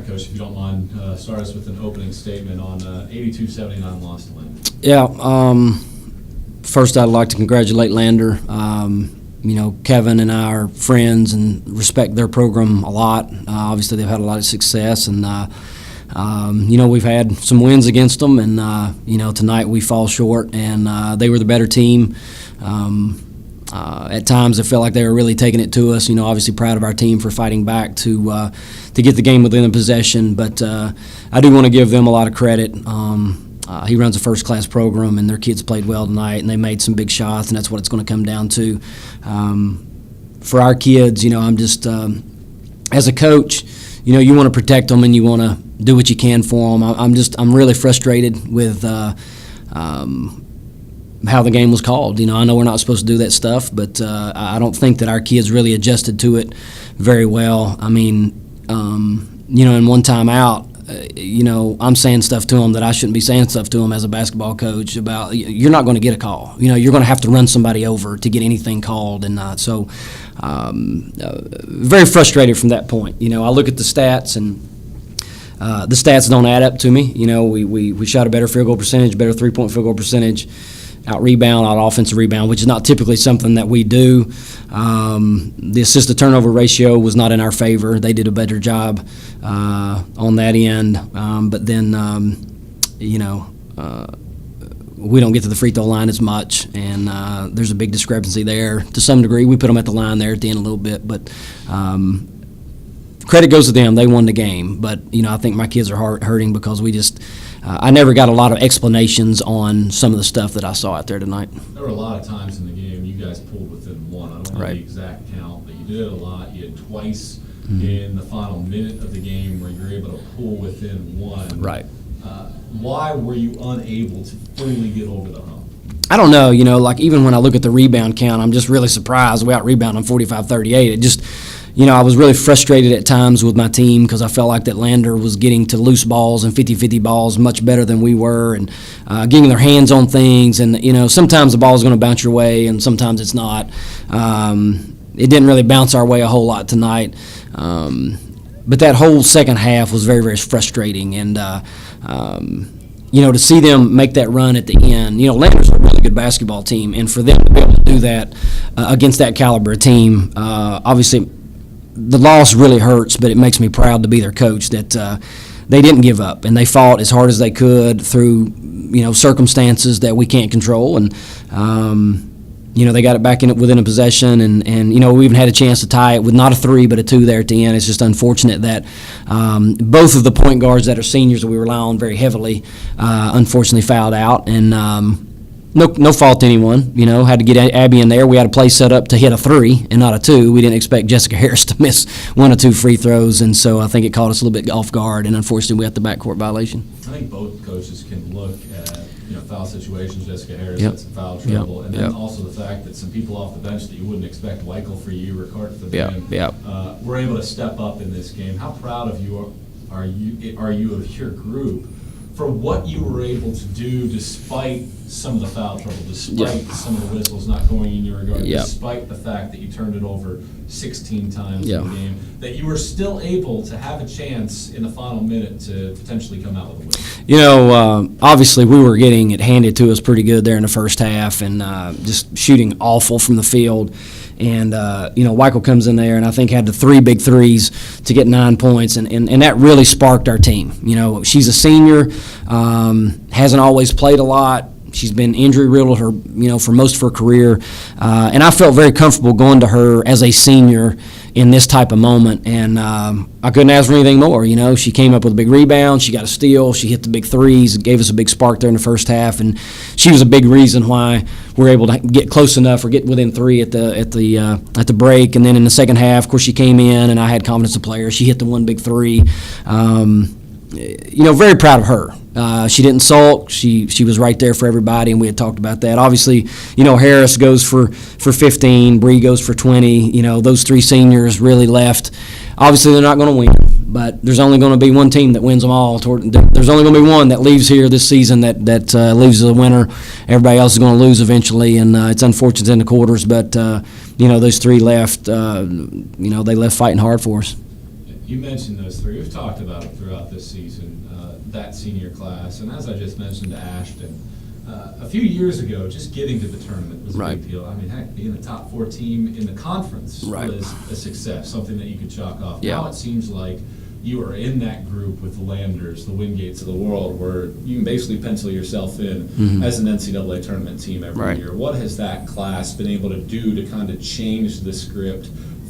right, Coach, if you don't mind, start us with an opening statement on 82-79 loss to Lander. Yeah, first I'd like to congratulate Lander. Kevin and I are friends and respect their program a lot. Obviously, they've had a lot of success, and we've had some wins against them, and tonight we fall short, and they were the better team. At times, it felt like they were really taking it to us. Obviously proud of our team for fighting back to get the game within a possession, but I do want to give them a lot of credit. He runs a first-class program, and their kids played well tonight, and they made some big shots, and that's what it's going to come down to. For our kids, I'm just as a coach, you want to protect them and you want to do what you can for them. I'm really frustrated with how the game was called. I know we're not supposed to do that stuff, but I don't think that our kids really adjusted to it very well. I mean, in one time out, I'm saying stuff to them that I shouldn't be saying stuff to them as a basketball coach about, you're not going to get a call. You're going to have to run somebody over to get anything called. And so very frustrated from that point. I look at the stats, and the stats don't add up to me. We shot a better field goal percentage, better three-point field goal percentage, out-rebound, out-offensive rebound, which is not typically something that we do. The assist-to-turnover ratio was not in our favor. They did a better job on that end. But then, we don't get to the free throw line as much, and there's a big discrepancy there. To some degree, we put them at the line there at the end a little bit, but credit goes to them. They won the game. But, I think my kids are hurting because we just I never got a lot of explanations on some of the stuff that I saw out there tonight. There were a lot of times in the game you guys pulled within one. I don't know the exact count, but you did it a lot. You had twice in the final minute of the game where you were able to pull within one. Right. Why were you unable to fully get over the hump? I don't know. Even when I look at the rebound count, I'm just really surprised we out-rebounded them 45-38. It just – I was really frustrated at times with my team because I felt like that Lander was getting to loose balls and 50-50 balls much better than we were, and getting their hands on things. And, sometimes the ball is going to bounce your way and sometimes it's not. It didn't really bounce our way a whole lot tonight. But that whole second half was very, very frustrating. And, to see them make that run at the end, Lander's a really good basketball team, and for them to be able to do that against that caliber of team, obviously the loss really hurts, but it makes me proud to be their coach that they didn't give up, and they fought as hard as they could through, circumstances that we can't control, and they got it back within a possession, and we even had a chance to tie it with not a 3 but a 2 there at the end. It's just unfortunate that both of the point guards that are seniors that we rely on very heavily unfortunately fouled out, and no fault to anyone. Had to get Abby in there. We had a play set up to hit a 3 and not a 2. We didn't expect Jessica Harris to miss 1 or 2 free throws, and so I think it caught us a little bit off guard, and unfortunately we had the backcourt violation. I think both coaches can look at foul situations. Jessica Harris had some foul trouble, and then also the fact that some people off the bench that you wouldn't expect, Weichel for you or Carter for them, were able to step up in this game. How proud of you are you of your group for what you were able to do despite some of the foul trouble, despite some of the whistles not going in your regard, despite the fact that you turned it over 16 times in the game, that you were still able to have a chance in the final minute to potentially come out with a win? Obviously we were getting it handed to us pretty good there in the first half, and just shooting awful from the field. And, Weichel comes in there and I think had the 3 big threes to get 9 points, and that really sparked our team. She's a senior, hasn't always played a lot. She's been injury-riddled for most of her career, and I felt very comfortable going to her as a senior in this type of moment, and I couldn't ask for anything more. She came up with a big rebound, she got a steal, she hit the big threes, it gave us a big spark there in the first half, and she was a big reason why we were able to get close enough or get within 3 at the break. And then in the second half, of course, she came in, and I had confidence in the player. She hit the 1 big 3. Very proud of her. She didn't sulk. She was right there for everybody, and we had talked about that. Obviously, Harris goes for 15, Bree goes for 20. Those 3 seniors really left. Obviously, they're not going to win, but there's only going to be one team that wins them all. There's only going to be one that leaves here this season that leaves as a winner. Everybody else is going to lose eventually, and it's unfortunate in the quarters, but those 3 left. They left fighting hard for us. You mentioned those three. We've talked about them throughout this season, that senior class. And as I just mentioned to Ashton, a few years ago, just getting to the tournament was a big deal. I mean, heck, being a top 4 team in the conference was a success, something that you could chalk off. Now it seems like you are in that group with the Landers, the Wingates of the world, where you can basically pencil yourself in as an NCAA tournament team every year. What has that class been able to do to kind of change the script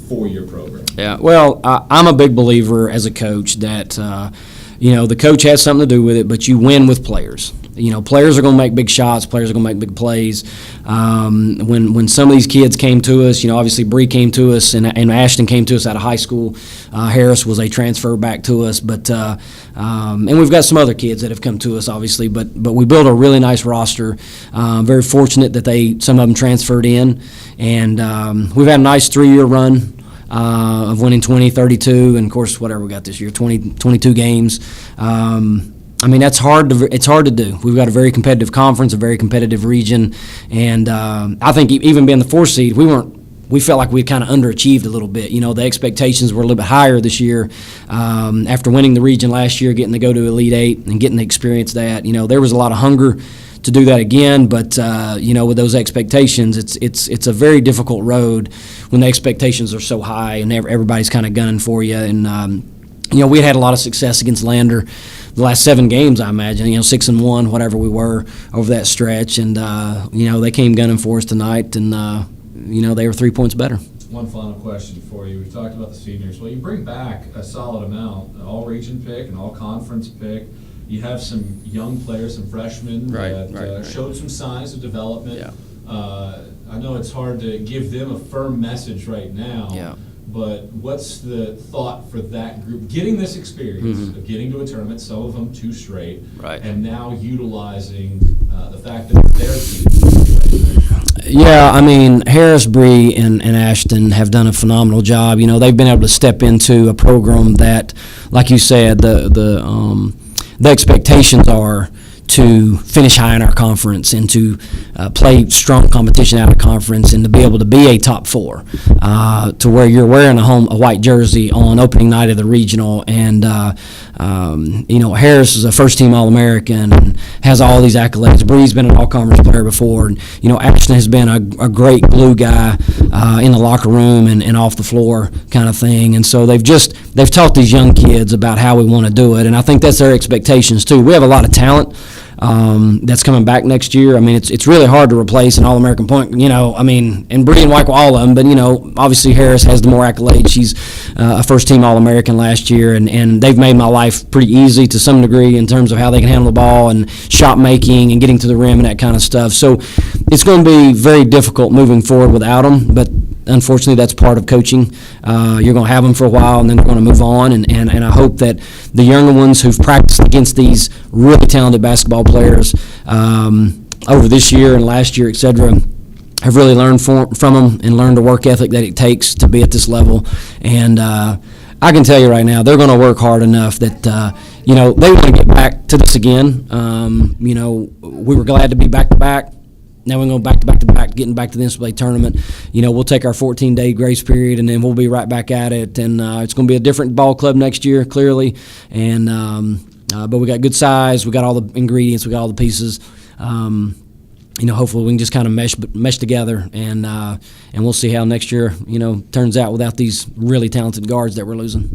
for your program? Yeah, well, I'm a big believer as a coach that, the coach has something to do with it, but you win with players. Players are going to make big shots. Players are going to make big plays. When some of these kids came to us, obviously Bree came to us and Ashton came to us out of high school. Harris was a transfer back to us, but and we've got some other kids that have come to us, obviously. But we built a really nice roster. Very fortunate that some of them transferred in, and we've had a nice 3-year run. Of winning 20, 32, and of course whatever we got this year, 22 games. That's it's hard to do. We've got a very competitive conference, a very competitive region, and I think even being the 4th seed, we felt like we kind of underachieved a little bit. The expectations were a little bit higher this year. After winning the region last year, getting to go to Elite 8 and getting to experience that, there was a lot of hunger to do that again, but with those expectations, it's a very difficult road when the expectations are so high and everybody's kind of gunning for you. And we had a lot of success against Lander the last 7 games, I imagine. 6-1, whatever we were over that stretch, and they came gunning for us tonight, and they were 3 points better. One final question for you. We've talked about the seniors. Well, you bring back a solid amount, an all-region pick, an all-conference pick. You have some young players, some freshmen that showed some signs of development. Yeah. I know it's hard to give them a firm message right now, but what's the thought for that group? Getting this experience of getting to a tournament, some of them 2 straight, and now utilizing the fact that their team. Yeah, Harris, Bree, and Ashton have done a phenomenal job. They've been able to step into a program that, like you said, the expectations are to finish high in our conference and to play strong competition out of conference and to be able to be a top 4, to where you're wearing a white jersey on opening night of the regional. And Harris is a first-team All-American and has all these accolades. Bree's been an all-conference player before, and Ashton has been a great glue guy in the locker room and off the floor kind of thing. And so they've taught these young kids about how we want to do it, and I think that's their expectations too. We have a lot of talent that's coming back next year. It's really hard to replace an All-American point, and Bree and Wyke, all of them, but, obviously Harris has the more accolades. She's a first-team All-American last year, and they've made my life pretty easy to some degree in terms of how they can handle the ball and shot making and getting to the rim and that kind of stuff. So it's going to be very difficult moving forward without them, but unfortunately that's part of coaching. You're going to have them for a while, and then they're going to move on, and I hope that the younger ones who've practiced against these really talented basketball players over this year and last year, et cetera, have really learned from them and learned the work ethic that it takes to be at this level. And I can tell you right now, they're going to work hard enough that they want to get back to this again. We were glad to be back-to-back. Now we're going back-to-back, getting back to the NCAA tournament. We'll take our 14-day grace period, and then we'll be right back at it. And it's going to be a different ball club next year, clearly. And but we got good size, we got all the ingredients, we got all the pieces. Hopefully we can just kind of mesh together, and we'll see how next year turns out without these really talented guards that we're losing.